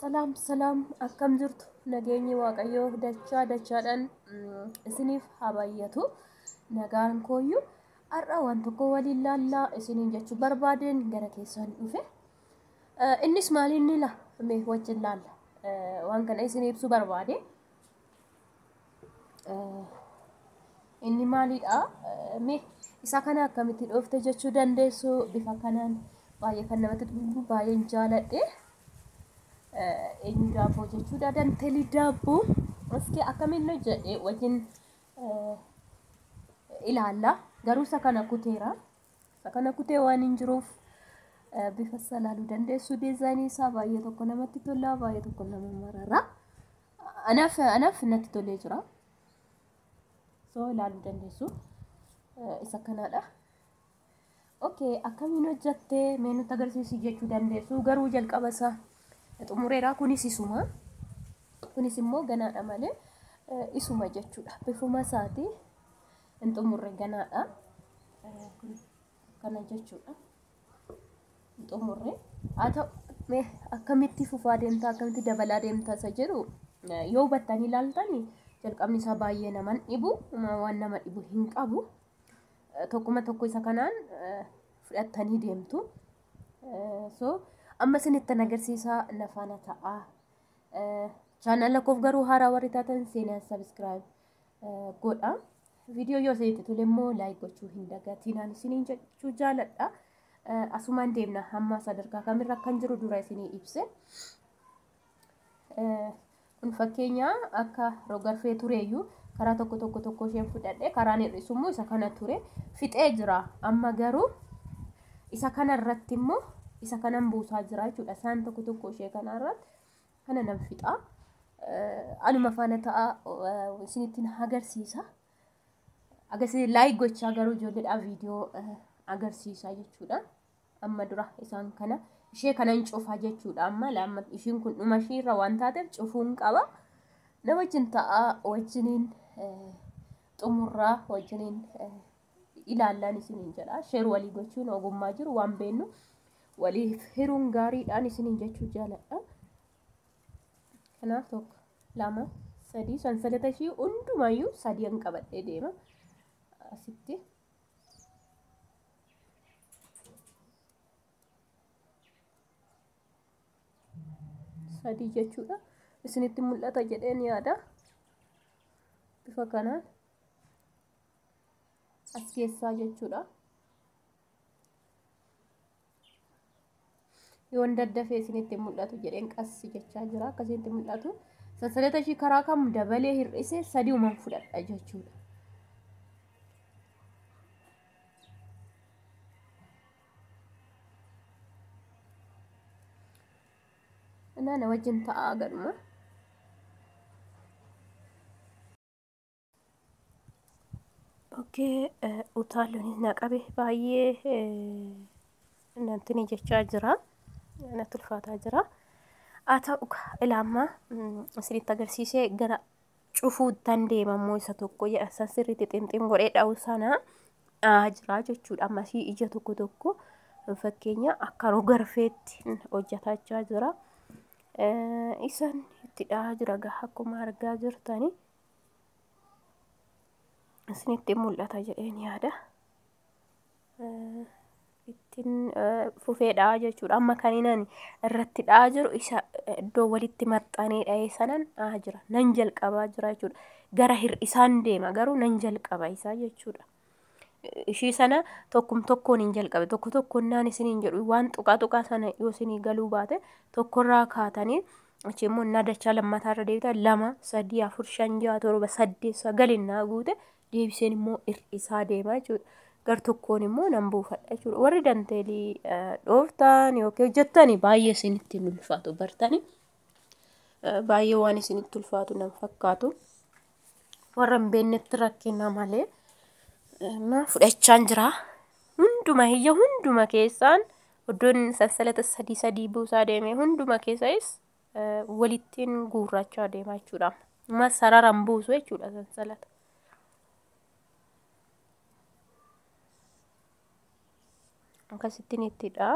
Salam akkam jirtu nageenyi waaqayyoo dachaadhaan isiniif habayyatu nagaan kooyyuu har'a waan tokko waliin laallaa isiniin jechuu barbaadeen gara keessan dhufe innis maaliin nila mee wajjin laalla waan kana isin ibsu barbaade inni maalidha mee isa kana akkamitti dhoofte jechuu dandeessu bifa kanaan baay'ee kan namatti tolu baay'een jaaladhe eenyu daabboo jechuudha danteelii daabboo askee akkamiin jedhee wajjin ilaalla garuu isa kana kuteera isa kana kutee waan hin jiruuf bifa salaaluu dandeessu diizaayinii isaa baay'ee tokko namatti tola baay'ee tokko nama marara anaaf natti tolee jira soo ilaaluu dandeessu isa kanadha. Okay akkamiin hojjattee mee nutti agarsiisi jechuu dandeessu garuu jalqaba isaa xumureeraa kunis isuma kunis immoo ganaadha malee isuma jechuudha bifuma isaatii hin xumurre ganaadha kana jechuudha hin xumurre haa ta'u mee akkamitti fufaa deemtaa akkamitti dabalaa deemtaa isa jedhu yoo hubattanii ilaaltanii jalqabni isaa baay'ee naman dhibu waan nama dhibu hin qabu tokkuma tokko isa kanaan fudhattanii deemtu so amma isinitti agarsiisaa nafaana ta'a chaanala koof garuu haaraa warri taatan seenaa subscribe godha viidiyoo yoo isinitti tole immoo laayik gochuu hin dagatinaan isiniin jechuu jaaladha asumaan deemna hamma sadarkaa kamirra kan jiru dura isinii ibse kun fakkeenya akka rogarfee tureeyyuu karaa tokko isheen fudhadhe karaan hir'isummoo isa kana ture fixee jira amma garuu isa kana irratti immoo isa kanan buusaa jira jechuudha isaan tokko ishee kana irratti kana nan fixa anuma faana ta'a isinitti agarsiisa laayik gochaa garuu ijoolleedhaaf viidiyoo agarsiisa jechuudha amma dura isaan kana ishee kanan cufaa jechuudha amma lamma ishiin kun dhuma ishiirra waan taateef cufuun qaba na wajjin ta'a wajjiniin xumurraa wajjiniin ilaallaan isiniin jedha sheer walii gochuun ogummaa jiru waan beennu waliif hiruun gaariidhaan isiniin jechuu jaaladha kanaaf tokko lama sadii sansalata ishii hundumayyuu sadiin qabadhee deema asitti sadii jechuudha isinitti mul'ata jedheen yaada bifa kanaan as keessaa jechuudha yoon daddafee isinitti mul'atu jedheen qassi jechaa jira akkasitti mul'atu sansalata ishii karaa kam dabalee hir'ise sadii uman fudhadha jechuudha na wajjin ta'a gaduma okay utaaluun naqabe baay'ee nantini jechaa jira natti ulfaataa jira haa ta'u ilaamma isinitti agarsiisee gara cufuuttan deemammoo isa tokko jedha sirriitti ximxim godhee dha'u sana jira jechuudha ammasii ija tokko fakkeenya akka rogarfeetti hojjetachaa jira isaan itti dhahaa jira gaha akkuma argaa jirtanii isinitti mul'ata jedheen yaada ittiin fufee dhahaa jechuudha amma kaninaan irratti dhahaa jiru isa iddoo walitti maxxanee dhahee sanan dhahaa jira nan jalqabaa jira jechuudha gara hir'isaan deema garuu nan jalqaba isaa jechuudha ishii sana tokkoon hin jalqabe tokkoon naan isiniin jedhu waan tuqaa sana yoo isinii galuu baate tokkorraa kaatanii achi immoo nadachaa lammataarra deebita 2 3 4 5 6 7 8 9 naa guute deebiseen immoo hir'isaa deema jechuudha gar tokkoon immoo nan buufadha jechuudha warri danteelii dhooftan yookiin hojjettanii baay'ee isinitti ulfaatu bartanii baay'ee waan isinitti ulfaatu nan fakkaatu warra hin beeknetti rakkina malee na fudhachaan jira hunduma keessaan iddoon sansalata sadii buusaa deeme hunduma keessais walittiin guurrachaa deema jechuudha amma sararaan buusu jechuudha sansalata akkasittiin ittidha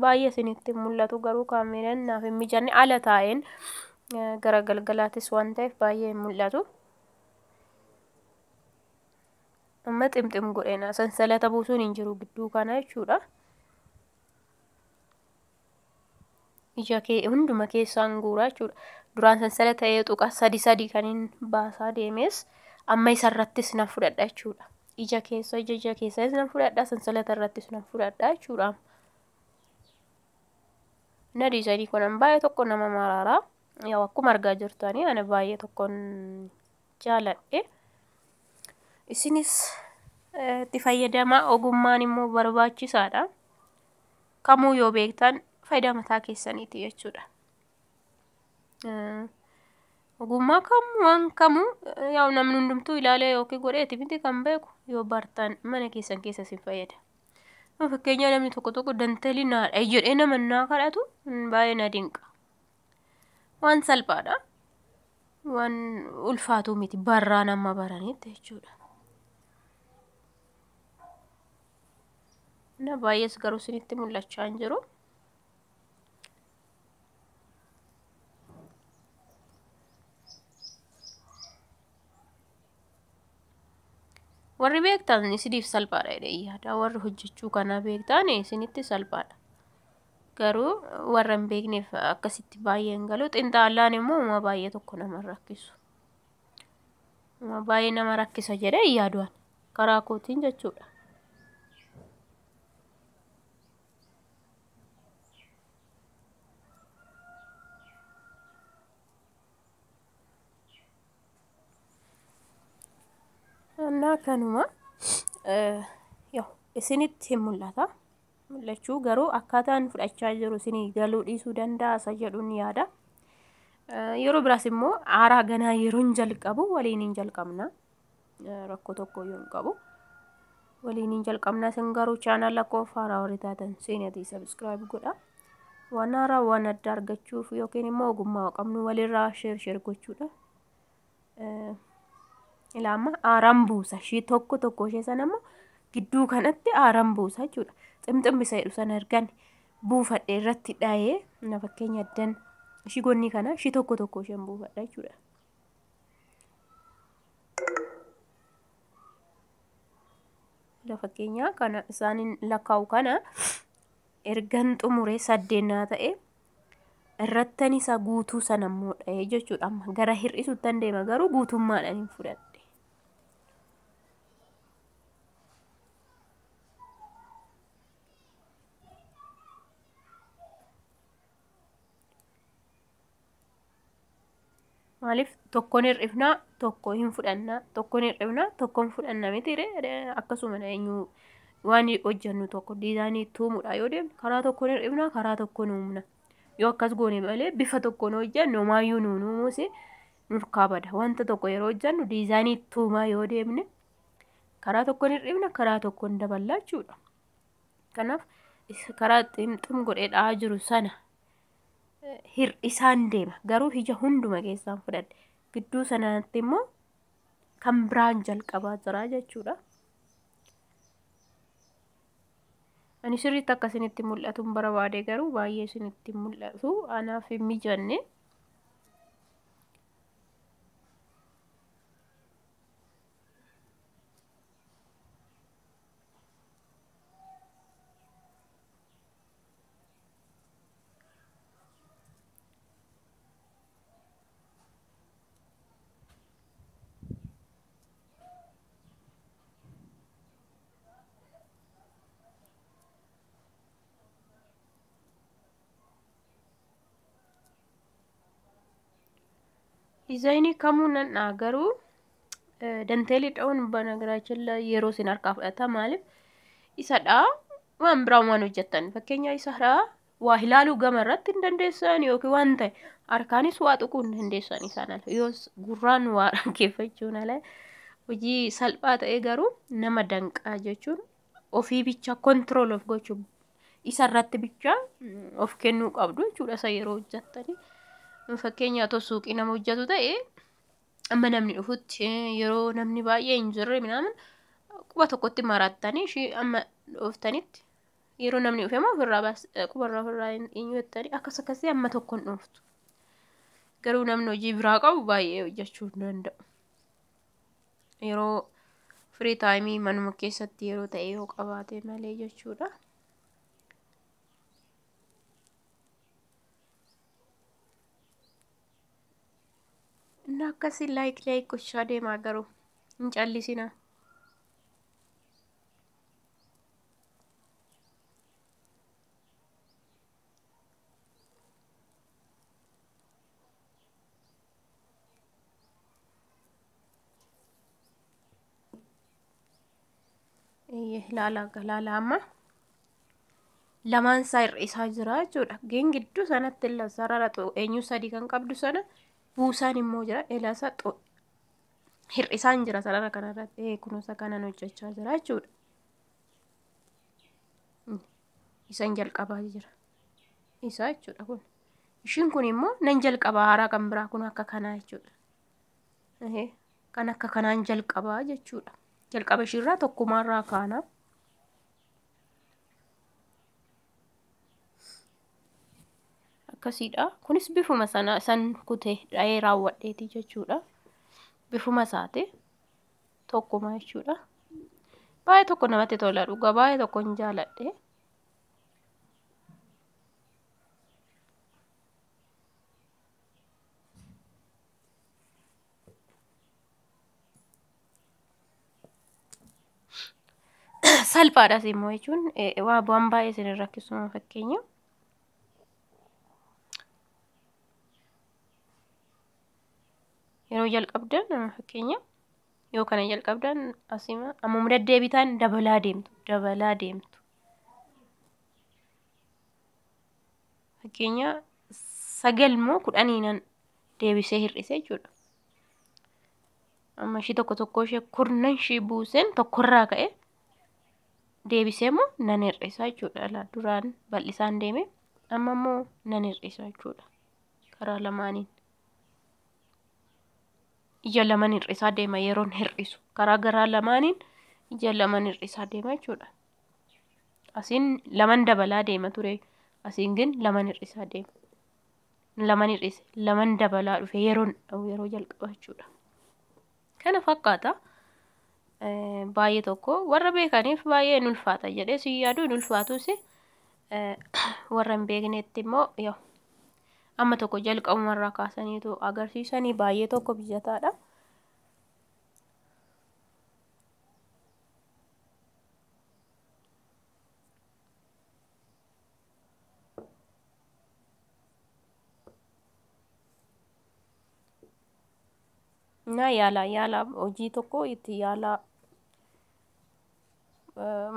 baay'ee isinitti mul'atu garuu kaameraan naaf hin mijanne ala taa'een gara galgalaatis waan ta'eef baay'ee mul'atu. Amma ximxim godheena sansalata buusuun hin jiru gidduu kana jechuudha. Ija kee hunduma keessaan guuraa jechuudha. Duraan sansalata ta'ee tuqa sadi kaniin baasaa deemes amma isarrattis nan fudhadha jechuudha. Ija keessas nan fudhadha sansalata irrattis nan fudhadha jechuudha. Na diizaayinii kunan baay'ee tokko nama maraaraa. Yaa akkuma argaa jirtanii ana baay'ee tokkoon jaaladhe. Isinis itti fayyadamaa ogummaan immoo barbaachisaadha. Kamuu yoo beektan faayidaa mataa keessaniiti jechuudha. Ogummaa waan kamuu yaa namni hundumtuu ilaalee yookiin godheeti miti kan beeku yoo bartan mana keessan keessa sin fayyada. Fakkeenyaa namni tokko danteelii naadha jedhee nama naa kadhatu baay'ee na dinqa. Waan salphaadha. Waan ulfaatu miti barraa nama baraniitti jechuudha. Na baay'ees garuu isinitti mul'achaa hin jiru. Warri beektan isiniif salphaadha jedhee yaada. Warri hojjechuu kana beektan isinitti salphaadha. Garuu warra hin beekneef akkasitti baay'ee hin galu. Xinxaallaan immoo uma baay'ee tokko nama rakkisu. Uma baay'ee nama rakkisa jedhee yaaduun karaa kootiin jechuudha. Annaa kanuma isinitti mul'ata. Mul'achuu garuu akkaataan fudhachaa jiru isinii galuu dhiisuu danda'a isa jedhuun yaada. Yeroo biraas immoo aaraa ganaa yeroo hin jalqabu waliin hin jalqabna. Rakkoo tokko yoo hin qabu waliin hin jalqabna. Isin garuu chaanala koo haaraa warri taatan seenaatii subscribe godha. Waan haaraa waan adda argachuuf yookiin immoo ogummaa qabnu walirraa share gochuudha. Ilaama aaraan buusa ishii tokko ishee sana immoo gidduu kanatti aaraan buusa jechuudha. Ximximmi isa jedhu sana argan buufadhe irratti dhaayee na fakkeenya addan ishii gonni kana ishii tokko isheen buufadha jechuudha. La fakkeenya kana isaanin lakkaa'u kana ergan xumuree 8 ta'e irrattan isa guutuu sana immoo dha'ee jechuudha. Amma gara hir'isuutti deema garuu guutummaadhaan hin fudhadhe. Maaliif tokkoon hir'ifnaa tokko hin fudhannaa tokkoon hir'ifnaa tokkoon fudhannaa miti akkasuma eenyu waan hojjennu tokko diizaayinii tuumuudha yoo deemne karaa tokkoon hir'ifnaa karaa tokkoon uumna yoo akkas goone malee bifa tokkoon hojjennu maayyuu nuun uumuusi nurkaa bada wanta tokko yeroo hojjennu diizaayinii tuumaa yoo deemne karaa tokkoon hir'ifna karaa tokkoon daballaa jechuudha. Kanaaf karaa ximxim godhee dha'aa jiru sana hir'isaan deema garuu ija hunduma keessaan fudhadhe gidduu sanaatti immoo kan biraan jalqabaa jira jechuudha. Ani sirriitti akka isinitti mul'atu barbaade garuu baay'ee isinitti mul'atu anaaf hin mijanne. Diizaayinii kamuu nan dhaa garuu danteelii dha'uun banagaraachin yeroo isin harkaa fudhata maaliif isadhaa waan biraan waan hojjettan fakkeenya isadhaa waa ilaaluu gama irratti hin dandeessan yookiin waan ta'e harkaanis waa tuquu hin dandeessan isaan ala yoos gurraan waa dhaggeeffachuun ala hojii salphaa ta'e garuu nama danqaa jechuun ofii bicha control of gochuu isa irratti bicha of kennuu qabdu jechuudha isa yeroo hojjettanii. Fakkeenya otoo suuqii nama hojjetu ta'e amma namni dhufutti yeroo namni baay'ee hin jirre minaamin quba tokkotti marattanii ishii amma dhuftanitti yeroo namni dhufe moo ofirraa baas qubarraa ofirraa eenyu jettanii akkasii amma tokkoon dhuftu. Garuu namni hojii biraa qabu baay'ee hojjechuu hin danda'u. Yeroo firii taayimii manuma keessatti yeroo ta'e yoo qabaate malee jechuudha. Inni akkasii laayik gochaa deemaa garuu hin callisina. Laala amma lamaan isaa hir'isaa jira jechuudha. Geen gidduu sanatti illee sarara eenyu sadii kan qabdu sana buusaan immoo jira. Elasa hir'isaan jira sarara kanarratti kunuunsa kanan hojjechaa jira jechuudha. Isaan jalqabaa jira. Isaa jechuudha kun. Ishiin kun immoo nan jalqabaa haaraa kan biraa kun akka kanaa jechuudha. Kan akka kanaan jalqabaa jechuudha. Jalqaba ishiirraa tokkumaarraa kaana. Akkasiidha. Kunis bifuma sana san kutee dha'ee raawwadheeti jechuudha. Bifuma isaati tokkuma jechuudha. Baay'ee tokko namatti tola dhugaa baay'ee tokko hin jaaladhe. Salphaadhas immoo jechuun waa bu'aan baay'ee isin rakkisuma fakkeenya. Yeroo jalqabdan fakkeenya yoo kana jalqabdan asima amma deddeebitaan dabalaa deemtu. Fakkeenya 9 moo 10 deebisee hir'ise jechuudha. Amma ishii tokko ishee kurnan ishii buuseen tokkorraa ka'e deebisee moo nan hir'isa jechuudha. Duraan bal'isaan deeme amma immoo nan hir'isa jechuudha. Karaa lamaaniin. Ija lamaan hir'isaa deema yeroon hir'isu. Karaa garaa lamaaniin ija lamaan hir'isaa deema jechuudha. Asiin lamaan dabalaa deema ture. Asiin gin lamaan hir'isaa deema. Lamaan hir'ise. Lamaan dabalaa dhufe yeroo jalqaba jechuudha. Kana fakkaata. Baay'ee tokko warra beekaniif baay'ee hin ulfaata jedhee si yaadu hin ulfaatus warra hin beeknetti immoo yoo amma tokko jalqabumarraa kaasaniitu agarsiisanii baay'ee tokko bijataadha. Na yaala hojii tokko itti yaala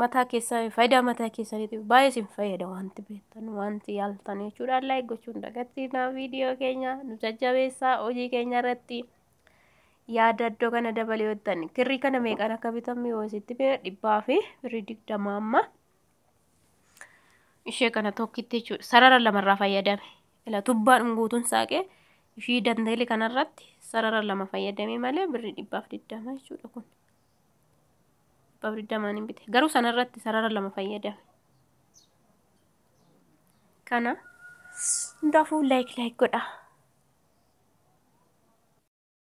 mataa keessaa faayidaa mataa keessaniitiif baay'ee isin fayyada wanti beektan wanti yaaltan jechuudha. Laayik gochuun dagattiina viidiyoo keenya nu jajjabeessaa hojii keenya irratti yaada iddoo kana dabalee hojjetan kirrii kana meeqaan akka bitamu yoo isitti bira 120 amma ishee kana tokkitti jechuudha. Sarara lamarraa fayyadame ila tubbaan guutuun saaqee ishii dandeelli kanarratti sarara lama fayyadame malee birrii 120 jechuudha kun. Babriddamaan bite garuu sanarratti sarara lama fayyadame. Kana hundaafuu laayik godha.